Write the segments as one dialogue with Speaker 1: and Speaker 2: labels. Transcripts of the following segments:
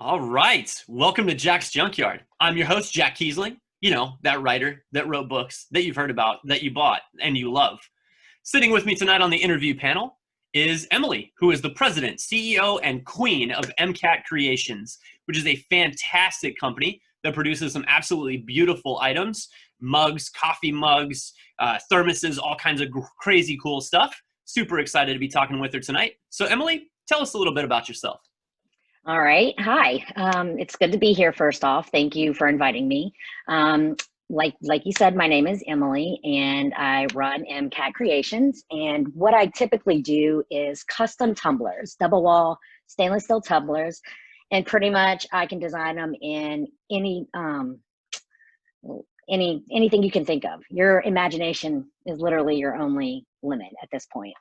Speaker 1: All right. Welcome to Jack's Junkyard. I'm your host, Jack Kiesling. You know, that writer that wrote books that you've heard about, that you bought, and you love. Sitting with me tonight on the interview panel is Emily, who is the president, CEO, and queen of MCAT Creations, which is a fantastic company that produces some absolutely beautiful items, mugs, coffee mugs, thermoses, all kinds of crazy cool stuff. Super excited to be talking with her tonight. So, Emily, tell us a little bit about yourself.
Speaker 2: All right. Hi. It's good to be here. First off, thank you for inviting me. Like you said, my name is Emily, and I run MCAT Creations. And what I typically do is custom tumblers, double wall stainless steel tumblers, and pretty much I can design them in anything you can think of. Your imagination is literally your only limit at this point.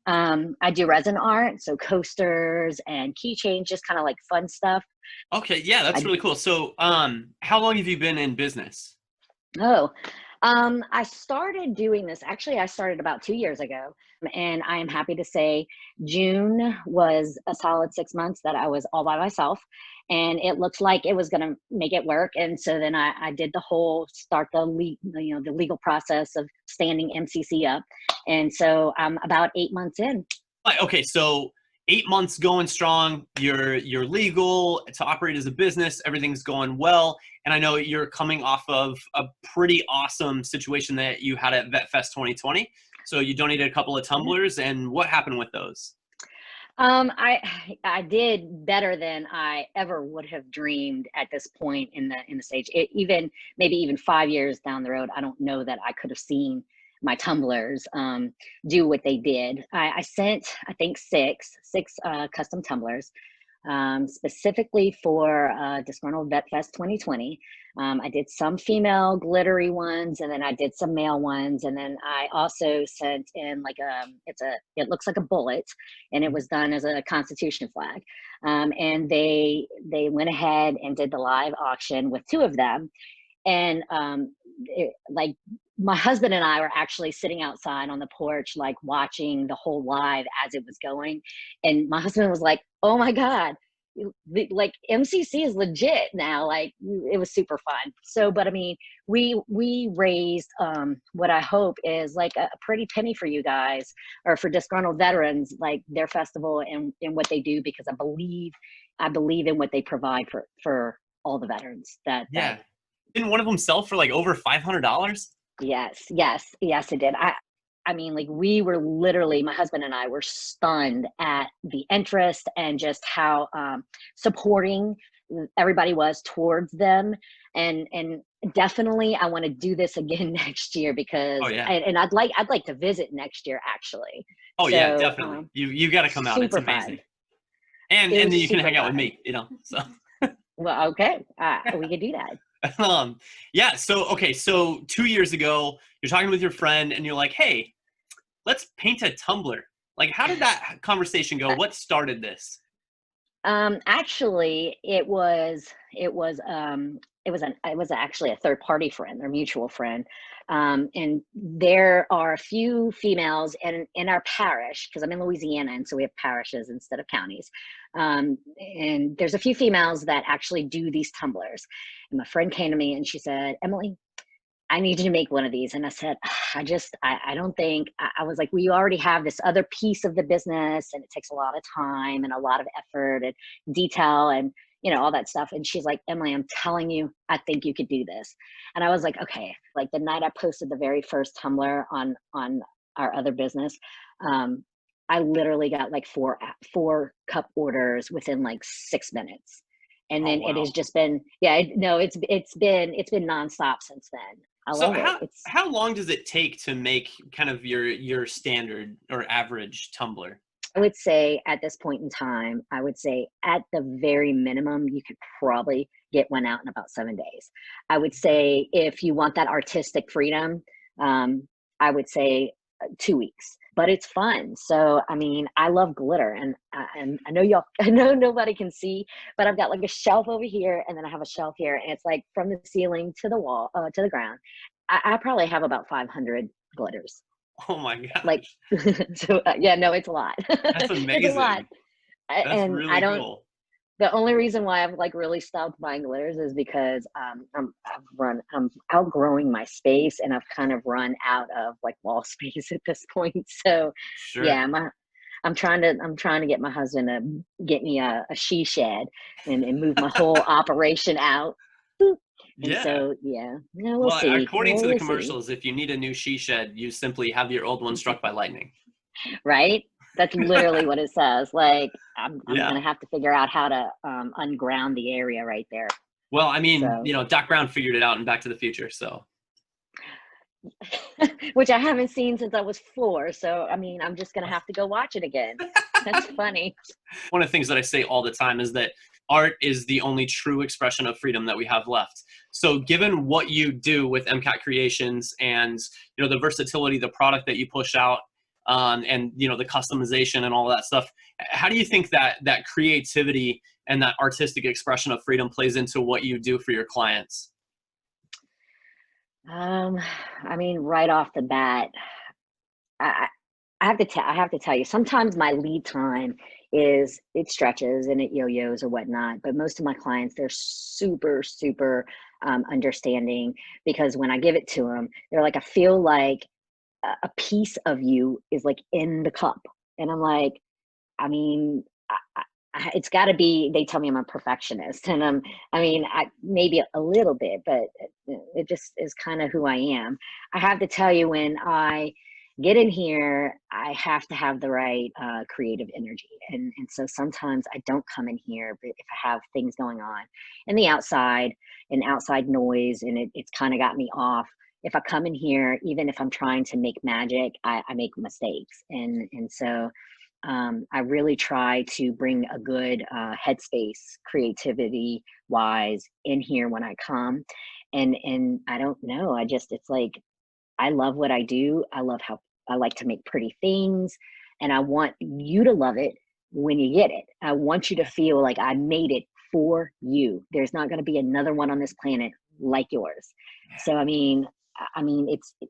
Speaker 2: I do resin art, so coasters and keychains, just kind of like fun stuff.
Speaker 1: Okay, yeah, that's
Speaker 2: I,
Speaker 1: really cool. So, how long have you been in business?
Speaker 2: oh, I started doing this. Actually, I started about 2 years ago, and I am happy to say June was a solid 6 months that I was all by myself, and it looked like it was going to make it work. And so then I did the whole start the legal process of standing MCC up, and so I'm about 8 months in.
Speaker 1: Okay, so 8 months going strong. You're legal to operate as a business. Everything's going well, and I know you're coming off of a pretty awesome situation that you had at VetFest 2020. So you donated a couple of tumblers, and what happened with those?
Speaker 2: I did better than I ever would have dreamed at this point in the stage. Maybe even 5 years down the road, I don't know that I could have seen my tumblers do what they did. I sent, I think, six custom tumblers specifically for Disgruntled Vet Fest 2020. I did some female glittery ones, and then I did some male ones, and then I also sent in it looks like a bullet, and it was done as a Constitution flag. And they went ahead and did the live auction with two of them, and like my husband and I were actually sitting outside on the porch, like watching the whole live as it was going. And my husband was like, "Oh my God, like MCC is legit now." Like it was super fun. So, but I mean, we raised what I hope is like a pretty penny for you guys, or for disgruntled veterans, like their festival and what they do, because I believe in what they provide for all the veterans that
Speaker 1: Yeah, didn't one of them sell for like over $500?
Speaker 2: Yes, it did. I mean, like we were literally, my husband and I were stunned at the interest and just how supporting everybody was towards them. And definitely, I want to do this again next year,
Speaker 1: Oh
Speaker 2: because
Speaker 1: yeah.
Speaker 2: and I'd like to visit next year actually.
Speaker 1: Oh yeah,
Speaker 2: So
Speaker 1: definitely. You got to come out. It's
Speaker 2: super
Speaker 1: amazing.
Speaker 2: fun.
Speaker 1: And
Speaker 2: It
Speaker 1: then
Speaker 2: was
Speaker 1: you can
Speaker 2: super
Speaker 1: hang out with
Speaker 2: fun.
Speaker 1: me. So.
Speaker 2: Well, okay, we could do that.
Speaker 1: um, yeah. So okay. So 2 years ago, you're talking with your friend, and you're like, "Hey, let's paint a tumbler." Like, how did that conversation go? What started this?
Speaker 2: Actually, it was actually a third party friend, or mutual friend. And there are a few females in our parish, because I'm in Louisiana, and so we have parishes instead of counties. And there's a few females that actually do these tumblers. And my friend came to me and she said, "Emily, I need you to make one of these." And I said, I don't think, I was like, "We already have this other piece of the business, and it takes a lot of time and a lot of effort and detail and, all that stuff." And she's like, "Emily, I'm telling you, I think you could do this." And I was like, okay. Like the night I posted the very first Tumblr on our other business, I literally got like four cup orders within like 6 minutes. And
Speaker 1: Oh
Speaker 2: then it has
Speaker 1: wow.
Speaker 2: just been, yeah, no, it's been nonstop since then. I
Speaker 1: So
Speaker 2: love it.
Speaker 1: how
Speaker 2: It's
Speaker 1: how long does it take to make kind of your standard or average tumbler?
Speaker 2: I would say at this point in time, I would say at the very minimum, you could probably get one out in about 7 days. I would say if you want that artistic freedom, I would say 2 weeks. But it's fun. So I mean, I love glitter, and I know y'all, I know nobody can see, but I've got like a shelf over here, and then I have a shelf here, and it's like from the ceiling to the wall, to the ground. I probably have about 500 glitters.
Speaker 1: Oh my
Speaker 2: Like,
Speaker 1: gosh.
Speaker 2: so yeah, no, it's a lot.
Speaker 1: That's
Speaker 2: It's a lot.
Speaker 1: amazing. That's
Speaker 2: And I
Speaker 1: really
Speaker 2: don't,
Speaker 1: cool.
Speaker 2: The only reason why I've like really stopped buying glitters is because I'm outgrowing my space, and I've kind of run out of like wall space at this point. So
Speaker 1: Sure.
Speaker 2: yeah, I'm trying to get my husband to get me a she shed and move my whole operation out. Boop. And
Speaker 1: Yeah.
Speaker 2: so yeah, no, we'll
Speaker 1: Well,
Speaker 2: see.
Speaker 1: according to the
Speaker 2: We'll see.
Speaker 1: commercials, if you need a new she shed, you simply have your old one struck by lightning.
Speaker 2: Right? That's literally what it says. Like I'm
Speaker 1: Yeah.
Speaker 2: gonna have to figure out how to unground the area right there.
Speaker 1: Well, I mean,
Speaker 2: So
Speaker 1: Doc Brown figured it out in Back to the Future. So
Speaker 2: which I haven't seen since I was 4. So I mean, I'm just gonna have to go watch it again. That's funny.
Speaker 1: one of the things that I say all the time is that art is the only true expression of freedom that we have left. So given what you do with MCAT Creations and, the versatility, the product that you push out, and, the customization and all that stuff, how do you think that creativity and that artistic expression of freedom plays into what you do for your clients?
Speaker 2: Um, I mean, right off the bat, I, I have to tell you, sometimes my lead time it stretches and it yo-yos or whatnot. But most of my clients, they're super, super understanding, because when I give it to them, they're like, I feel like a piece of you is like in the cup, and I'm like, I mean, it's got to be. They tell me I'm a perfectionist, and I mean, maybe a little bit, but it just is kind of who I am. I have to tell you, when I get in here, I have to have the right creative energy, and so sometimes I don't come in here, but if I have things going on in the outside and outside noise, and it's kind of got me off. If I come in here, even if I'm trying to make magic, I make mistakes, and so I really try to bring a good headspace, creativity wise, in here when I come. And I don't know. It's like I love what I do. I love how I like to make pretty things, and I want you to love it when you get it. I want you to feel like I made it for you. There's not going to be another one on this planet like yours. So I mean,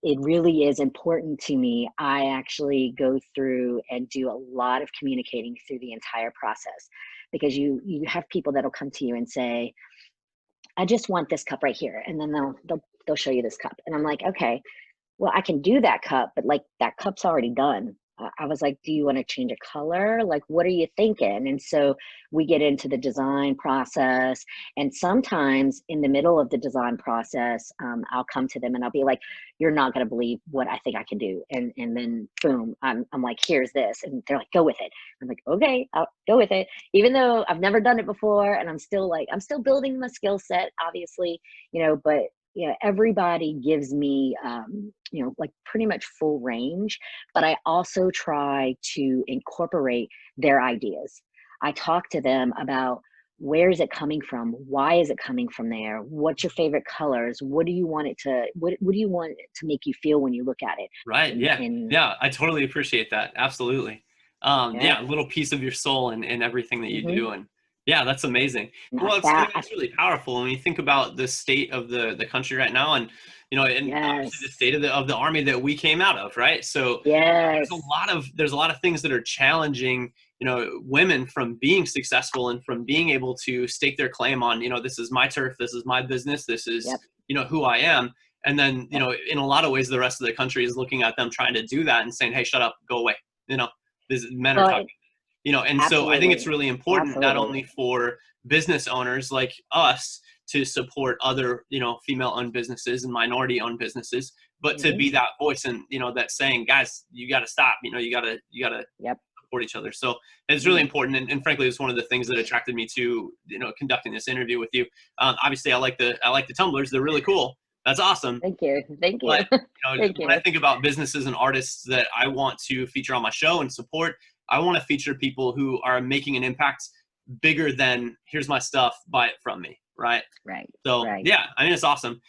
Speaker 2: it really is important to me. I actually go through and do a lot of communicating through the entire process, because you have people that'll come to you and say, I just want this cup right here, and then they'll show you this cup, and I'm like, okay, well, I can do that cup, but like that cup's already done. I was like, do you want to change a color? Like, what are you thinking? And so we get into the design process. And sometimes in the middle of the design process, I'll come to them and I'll be like, you're not going to believe what I think I can do. And then boom, I'm like, here's this. And they're like, go with it. I'm like, okay, I'll go with it. Even though I've never done it before. And I'm still building my skill set, obviously, but yeah, everybody gives me, like pretty much full range, but I also try to incorporate their ideas. I talk to them about, where is it coming from? Why is it coming from there? What's your favorite colors? What do you want what do you want it to make you feel when you look at it?
Speaker 1: Right. Yeah.
Speaker 2: And
Speaker 1: Yeah. I totally appreciate that. Absolutely.
Speaker 2: yeah,
Speaker 1: Yeah. A little piece of your soul and everything that you
Speaker 2: hmm
Speaker 1: do. And yeah, that's amazing.
Speaker 2: not
Speaker 1: Well,
Speaker 2: that.
Speaker 1: it's really powerful when you think about the state of the country right now, and, and obviously the
Speaker 2: Yes,
Speaker 1: state of the army that we came out of. Right. So
Speaker 2: yes,
Speaker 1: there's a lot of things that are challenging, women from being successful and from being able to stake their claim on, this is my turf, this is my business, this is,
Speaker 2: yep,
Speaker 1: who I am. And then,
Speaker 2: yep.
Speaker 1: in a lot of ways, the rest of the country is looking at them trying to do that and saying, hey, shut up, go away. This men are
Speaker 2: Well,
Speaker 1: talking, and so I think it's
Speaker 2: absolutely,
Speaker 1: really important, not
Speaker 2: absolutely.
Speaker 1: only for business owners like us to support other, female owned businesses and minority owned businesses, but to
Speaker 2: hmm
Speaker 1: be that voice and, that's saying, guys, you got to stop, you got to
Speaker 2: Yep.
Speaker 1: support each other. So it's really
Speaker 2: hmm
Speaker 1: important. And frankly, it's one of the things that attracted me to, conducting this interview with you. Obviously I like the tumblers. They're really cool. That's awesome.
Speaker 2: Thank you. Thank you.
Speaker 1: But,
Speaker 2: Thank
Speaker 1: when I
Speaker 2: you.
Speaker 1: think about businesses and artists that I want to feature on my show and support, I want to feature people who are making an impact bigger than, here's my stuff, buy it from me. Right.
Speaker 2: Right.
Speaker 1: So
Speaker 2: Right.
Speaker 1: yeah, I mean, it's awesome.